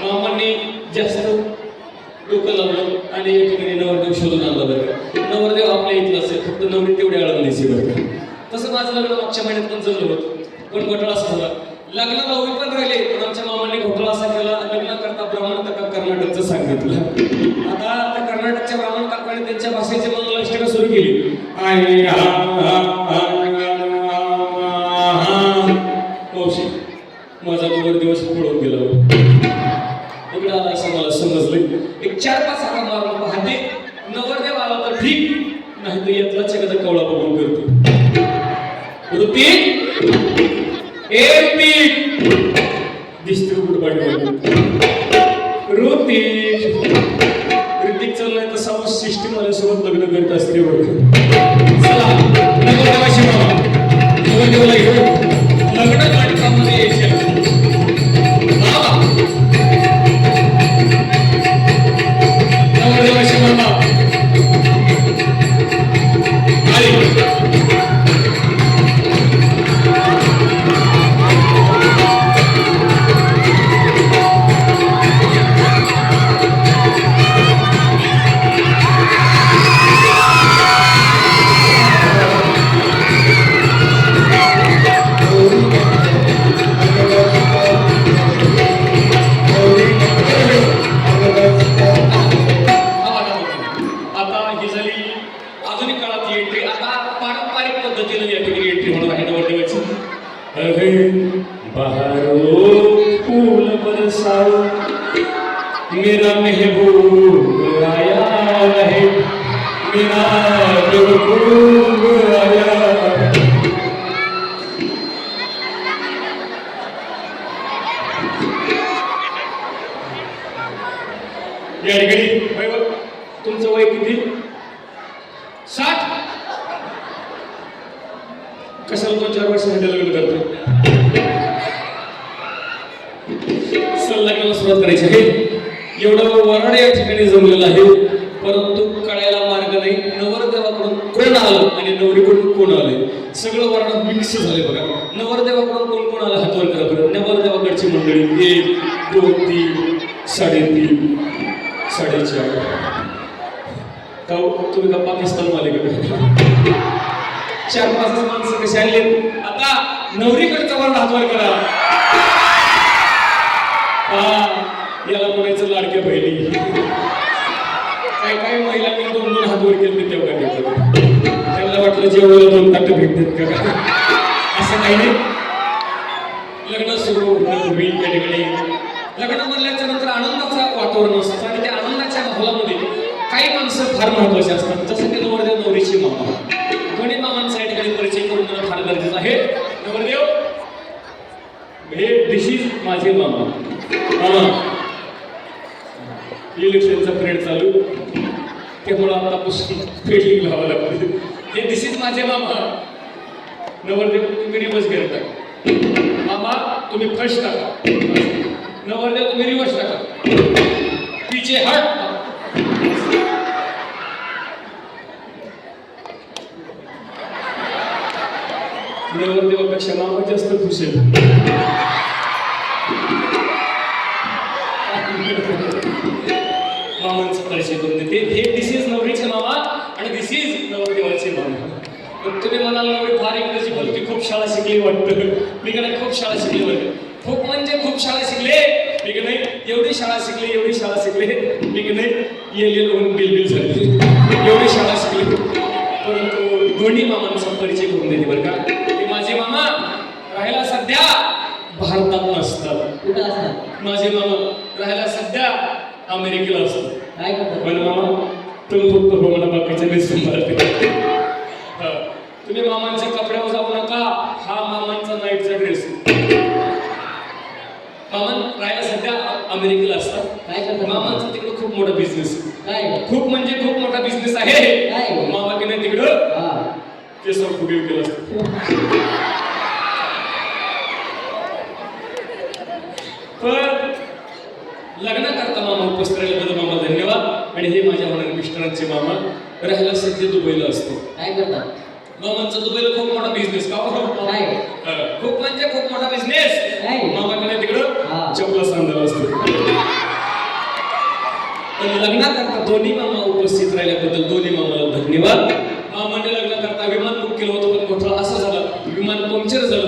मामांनी जास्त डोकं लावलं आणि या ठिकाणी नवरदेव शोधून आणला बरं. नवरदेव आपल्या इथला असेल, फक्त नवरी तेवढी अडवलीची बरं. तसं माझं लग्न मागच्या महिन्यात पण जमलं होतं, पण घोटाळा असा झाला. लग्नाला उभी पण राहिले, पण आमच्या मामांनी घोटाळा असा केला, लग्न करता ब्राह्मण काका कर्नाटकचं सांगितलं. आता त्या कर्नाटकच्या ब्राह्मण काकाने त्यांच्या भाषेची मंगलाष्टका सुरू केली. माझा दोन दिवस पळून गेला. इकडे आला असं मला समजलं. एक 4-5 हाका मारून पाहते, नवरदेव आला तर ठीक, नाही तर यातलाच एखादा कवळा बघून करतो. दिसते कुठं पाठवलं ऋतिक चाललाय तर साऊंड सिस्टीम माझ्यासोबत लग्न करत असते बघ. चला नवरदेवाशी मामा नवरदेवाला घेऊन लग्न नाटकामध्ये यायचे. नवरदेवाशी मामा मेरा महबूब आया है, मेरा महबूब आया. या ठिकाणी तुमचं वय किती? 60. कशाला 2-4 वर्षासाठी लग्न करतो? लग्नाला सुरुवात करायची आहे. एवढं वराड या ठिकाणी जमलेलं आहे, परंतु कळायला मार्ग नाही. नवरदेवाकडून कोण आलं आणि नवरीकडून कोण आले, सगळं वराड मिक्स झाले बघा. नवरदेवाकडून कोण कोण आलं हातवर करा बरं. नवरदेवाकडची मंडळी 1, 2, 3, 3.5, 4.5. का तुम्ही का पाकिस्तान वाले का? 4-5 माणसं कशी आले. आता नवरीकडचा वराड हातवर करा. याला म्हणायचं लाडक्या बहिणी. काही महिलांनी 2-2 हात वर केले तेव्हा त्यांना वाटलं जेवढं 2 ताट भेटतात का, असं काही नाही. लग्न सुरू होण्यापूर्वी त्या ठिकाणी लग्न म्हणल्याच्या नंतर आनंदाचं वातावरण असतं आणि त्या आनंदाच्या माहोलामध्ये काही माणसं फार महत्वाची असतात, जसं की नवरदेव नवरीची मामा. दोन्ही मामांचा या ठिकाणी परिचय करून देणं फार गरजेचं आहे. नवरदेव हे दिस इज माझे मामा. मामा इलेक्शनचा पिरियड चालू, त्यामुळं आतापासून फिल्डिंग लावावं लागतं. हे दिस इज माझे मामा. नवरदेव तुम्ही रिवर्स करता, मामा तुम्ही फर्स्ट टाका, नवरदेव तुम्ही रिवर्स टाका, पीछे हट. नवरदेवापेक्षा मामा जास्त खुश आहे. मामांचा परिचय करून देते. हे दिस इज नवरीचे मामा आणि दिस इज नवरदेवाचे मामा. तुम्ही म्हणाल नवरी फार इंग्रजी बोलते, खूप शाळा शिकली वाटतं. मी का नाही खूप शाळा शिकली वाटतं. खूप म्हणजे खूप शाळा शिकले. मी का नाही एवढी शाळा शिकले, एवढी शाळा शिकले. मी का नाही येल होऊन बिल झाली, एवढी शाळा शिकली. परंतु दोन्ही मामांचा परिचय करून देते बरं का. हे माझे मामा राहायला सध्या भारतात नसतात. कुठं असतात माझे मामा? राहायला सध्या अमेरिकेला असतात. काय करतात? पण मामा तुम्ही फक्त हो म्हणा, बाकीचे मी सांभाळते. तुम्ही मामांच्या कपड्यावर जाऊ नका. हा मामांचा नाईटचा ड्रेस. मामा राहायला सध्या अमेरिकेला असतात. काय करतात? मामांचा तिकडे खूप मोठा बिझनेस. काय? खूप म्हणजे खूप मोठा बिझनेस आहे. काय? मामा की नाही तिकडं ते सब फुगे केलं असतं. पण लग्न करता मामा उपस्थित राहिल्याबद्दल मामा धन्यवाद. आणि हे माझ्या होणाऱ्या मिस्टरांचे मामा राहायला सध्या दुबईला असतो. काय करतात? मामांचा दुबईला खूप मोठा बिझनेस. का काय? खूप म्हणजे खूप मोठा बिझनेस. काय? मामा कडे तिकडं चपला सांगायला असतो. पण लग्नाकरता दोन्ही मामा उपस्थित राहिल्याबद्दल दोन्ही मामाला धन्यवाद. मामाने लग्नाकरता विमान बुक केलं होतं, पण घोटाळा असा झाला, विमान पंक्चर झालं.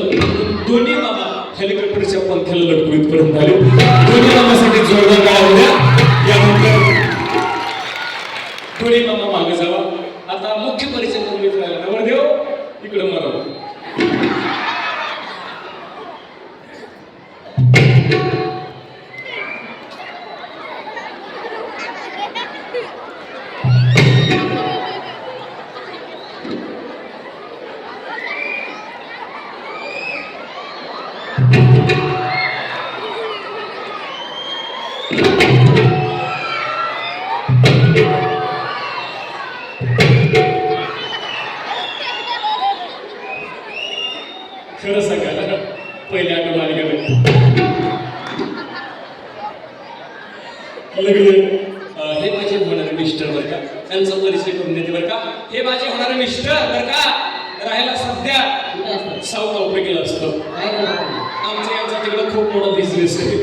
दोन्ही मामा हेलिकॉप्टरच्या पंख्याला लटकून इथपर्यंत आले. दोन्ही मामासाठी जोरदार टाळ्या होत्या. यानंतर दोन्ही मामा मागे जावा. आता मुख्य परिचय करून घेत राहिला नवरदेव इकडे मारा. खरं सांगायला पहिल्या आठवण आली का हे माझे होणारे मिस्टर बर का, त्यांचा परिचय करून देते बर का. हे माझे होणारे मिस्टर बर का, राहायला सध्या साऊथ आफ्रिकेला असतो. आमच्या यांचा तिकडं खूप मोठा बिझनेस आहे.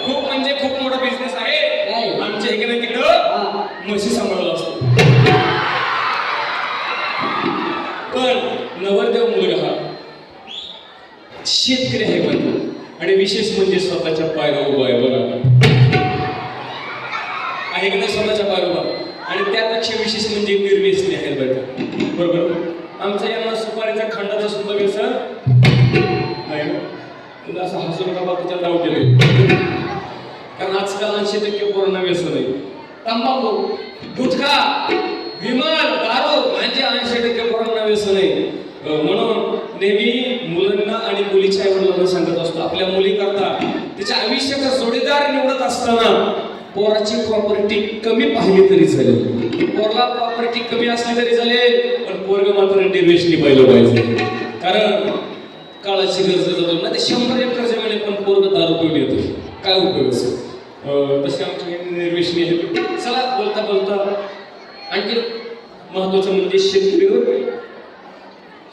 खूप म्हणजे खूप मोठा बिझनेस आहे. आमच्या इकडे तिकडं म्हशी सांभाळला असतो. पण नवरदेव मुलगा हा शेतकरी आहे पण, आणि विशेष म्हणजे स्वतःच्या पायावर उभा आहे. बघा आहे का नाही स्वतःच्या पायावर उभा, आणि त्यापेक्षा विशेष म्हणजे निर्व्यसनी आहे बरं. बरोबर. आमच्या यांना सुपारीच्या खंडाचा सुद्धा व्यसन आहे. तुला असं हसू नका बा, त्याच्यात डाऊट येते. कारण आजकाल 80% पोरांना व्यसन आहे. तंबाखू, गुटखा, विमान, दारू म्हणजे 80% पोरांना व्यसन आहे. म्हणून नेहमी मुलांना आणि मुलीच्या आईवडिलांना सांगत असतो, आपल्या मुली करता त्याच्या आयुष्याचा जोडीदार निवडत असताना पोराची प्रॉपर्टी कमी पाहिली तरी चालेल, पोरला प्रॉपर्टी कमी असली तरी चालेल, पण पोरग मात्र निर्व्यसनी पाहिलं पाहिजे. कारण काळाची गरज जातो ना, ते 100 एकर जमीन पण पोरग दारू पिऊन येतो, काय उपयोग असेल. तसे आमच्या निर्व्यसनी आहे. चला बोलता बोलता आणखी महत्वाचं म्हणजे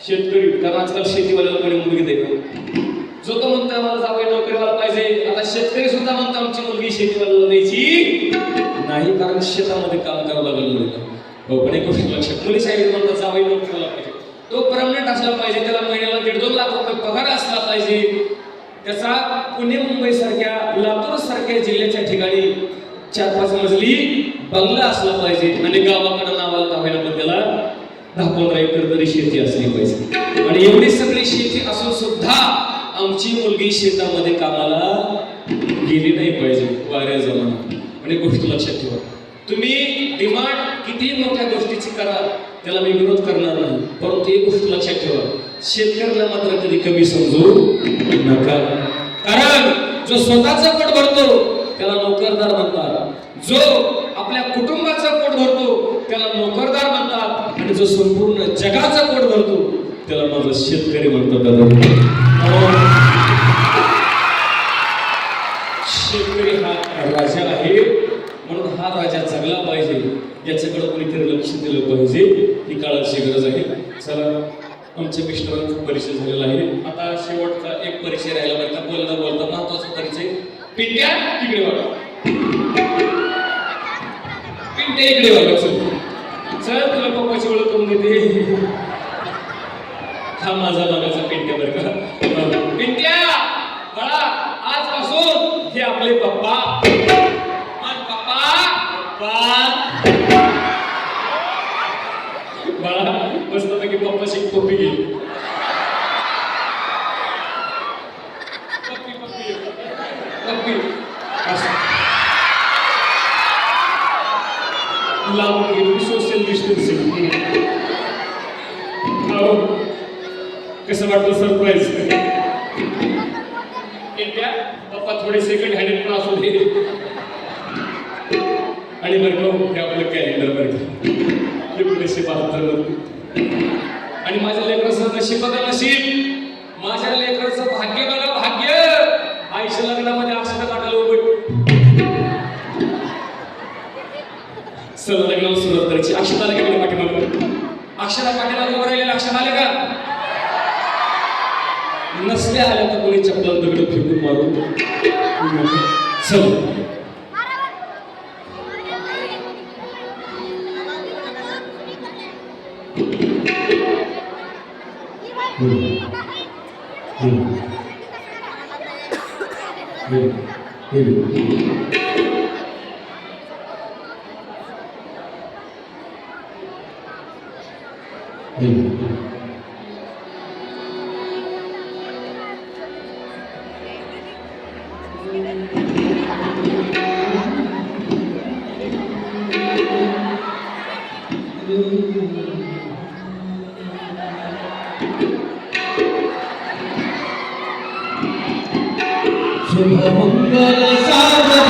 शेतकरी, कारण आजकाल शेतीवाल्याला कोणी मुलगी देतो. जो तो म्हणतो आम्हाला जावई नोकरीवाला पाहिजे, आता शेतकरी सुद्धा म्हणतो आमची मुलगी शेतीवाल्याला द्यायची नाही, कारण शेतामध्ये काम करावं लागलं. पण एक गोष्ट लक्षात, मुली साहेब म्हणतात जावई नोकरीवाला पाहिजे, तो परमनंट असला पाहिजे, त्याला महिन्याला 1.5-2 लाख रुपये पगार असला पाहिजे, त्याचा पुणे मुंबई सारख्या लातूर सारख्या जिल्ह्याच्या ठिकाणी 4-5 मजली बंगला असला पाहिजे, आणि गावाकडे नावाला दावायला पण त्याला 10-15 एकर तरी शेती असली पाहिजे. आणि एवढी सगळी शेती असून सुद्धा आमची मुलगी शेतामध्ये कामाला गेली नाही पाहिजे वाऱ्या जमाना. आणि गोष्ट लक्षात ठेवा, तुम्ही डिमांड किती मोठ्या गोष्टीची करा, त्याला मी विरोध करणार नाही, परंतु एक गोष्ट लक्षात ठेवा, शेतकऱ्याला मात्र कधी कमी समजू नका. कारण जो स्वतःचं पोट भरतो त्याला नोकरदार म्हणतात, जो आपल्या कुटुंबाचं पोट भरतो त्याला नोकरदार म्हणतात, आणि जो संपूर्ण जगाचं पोट भरतो त्याला माझा शेतकरी म्हणतात. शेतकरी हा राजा आहे, म्हणून हा राजा जगला पाहिजे, याच्याकडे कोणीतरी लक्ष दिलं पाहिजे, ही काळाची गरज आहे. चला, आमच्या मिस्टरांचा परिचय झालेला आहे. आता शेवटचा एक परिचय राहिला बरं का, बोलता बोलता महत्वाचा परिचय. पिंट्या इकडे बघा, पिंट्या इकडे बघा, चल तुला पप्पाची ओळख करून देते. हा माझा मगाचा पिंट्या बरं का. पिंट्या बाळा, आजपासून हे आपले पप्पा. बाळा मस्त पैकी पप्पाची टोपी घे. पप्पी पप्पी पप्पी लावून घे, सोशल डिस्टन्सिंग. कसं वाटलं सरप्राईज? पप्पा थोडे सेकंड हँड पण असू दे. आणि बरं का आपलं कॅलेंडर बरं का 1972. आणि माझ्या लेकराचं नशीब बघा, नशीब माझ्या लेकराचं भाग्य बघा, भाग्य. आईच्या लग्नामध्ये अक्षता काढायला उभं. चला लग्नाला सुरुवात करायची. अक्षता आले का पाठीमागं? अक्षता पाठीमागं उभं राहिलेलं अक्षता आले का? नसल्या आल्या तर कोणी चपला दगड फेकून मारून. चल शुभमंगल सावधान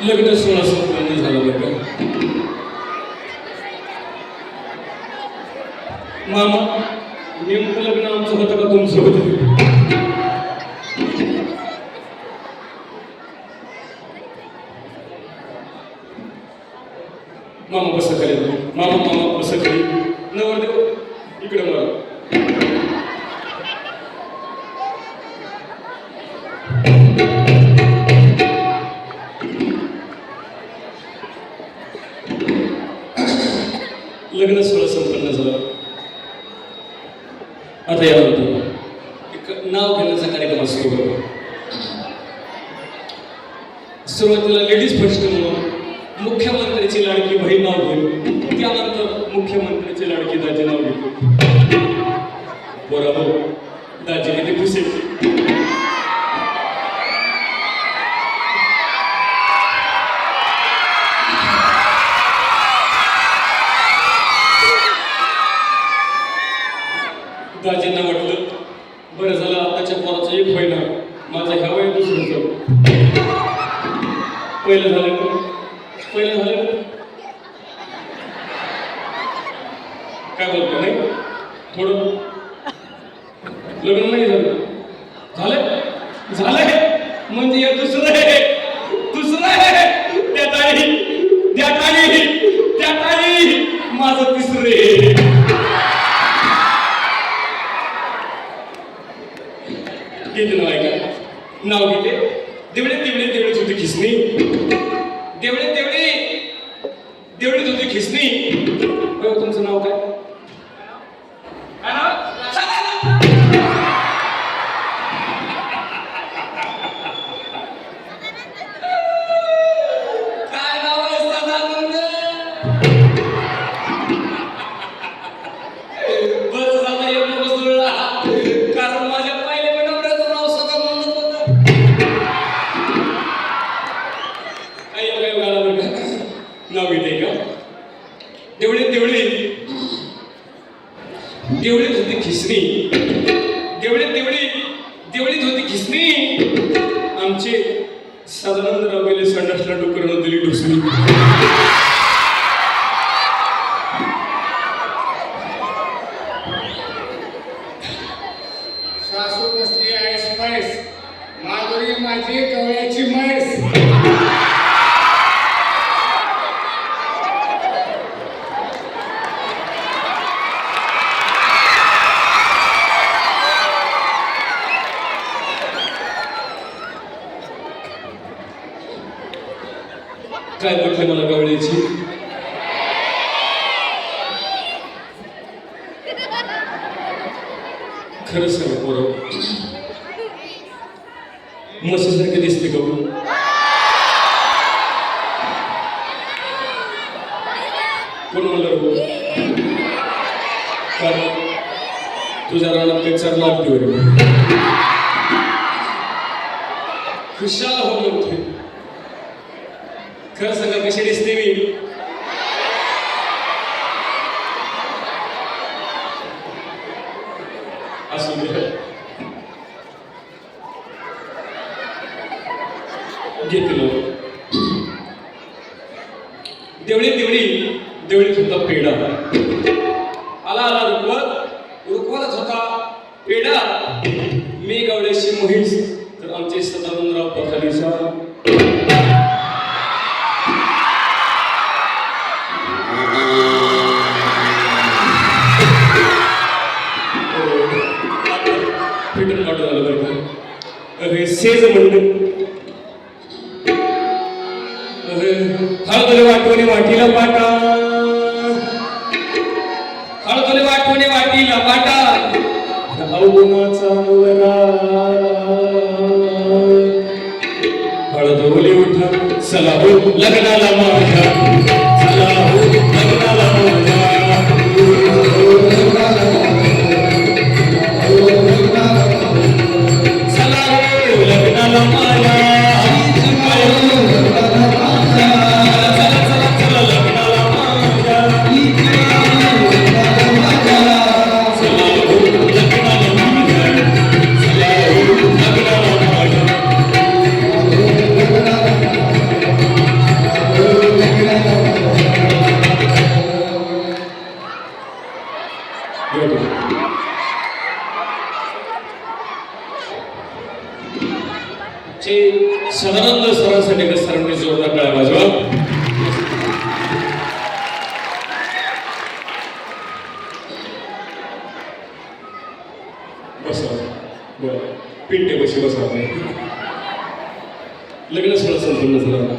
लग्न सोहळा संपन्न झाला बरं का मामा. नेमकं लग्न आमचं होतं का तुमचं होतं? मामा बस खाली, मामा बस खाली. नवरदेव इकडे मला. लग्न सोहळा संपन्न झाला. आता यानंतर एक नाव घेण्याचा कार्यक्रम असतो. सुरुवातीला लेडीज फर्स्ट म्हणून मुख्यमंत्र्याची लाडकी बहीण नाव घेईल, त्यानंतर मुख्यमंत्र्याची लाडकी दाजी नाव घेईल. बरोबर दाजी किती खुशी. दाजींना वाटलं बरं झालं आताच्या पोराचं एक महिना, माझा ह्या वय दुसरं. पहिलं झालं काय बोलतो नाही थोडं लग्न नाही झालं म्हणजे हे दुसरं आहे त्या ताई माझं तिसरे. घेते नाव ऐका. नाव घेते. देवळे होती खिसणी. देवळे होती खिसणी. तुमचं नाव काय? काय नाव आहे? सदानंदराव गेले संडासला डुकरनं दिली ढुसली. सासू बसली आहेस म्हैस, माधुरी माझी गवळ्याची म्हैस. काय म्हटलं मला गवळ्याची? खरं सांगा पोरं, म्हशीसारखे दिसते गवळी. कोण म्हणलं हो? कारण तुझ्या रानात काही चढ लागते बरोबर. खुशाल हो म्हणते. खरं सांगा कशी दिसते मी? असू दे, घेतलो. देवळी देवळी देवळीत होता पेढा. आला आला रुकवत, रुकवतच होता पेढा. मी गवळ्याची म्हैस, तर आमचे सदानंदराव पखालीचा फिटून काढून आलं बरं का. अरे सेज म्हणलं, हळदोले वाटवणे वाटीला पाटा, हळदोले वाटवणे वाटीला पाटा, अवगुणाचा नवरा. हळदोले उठा चला हो लग्नाला माझ्या, चला हो लग्नाला माझ्या. सदानंद सरांसाठी सरांनी जोरदार टाळ्या वाजवा. बसा पिंटे बशी बसा. लग्न सोहळा संपन्न झाला.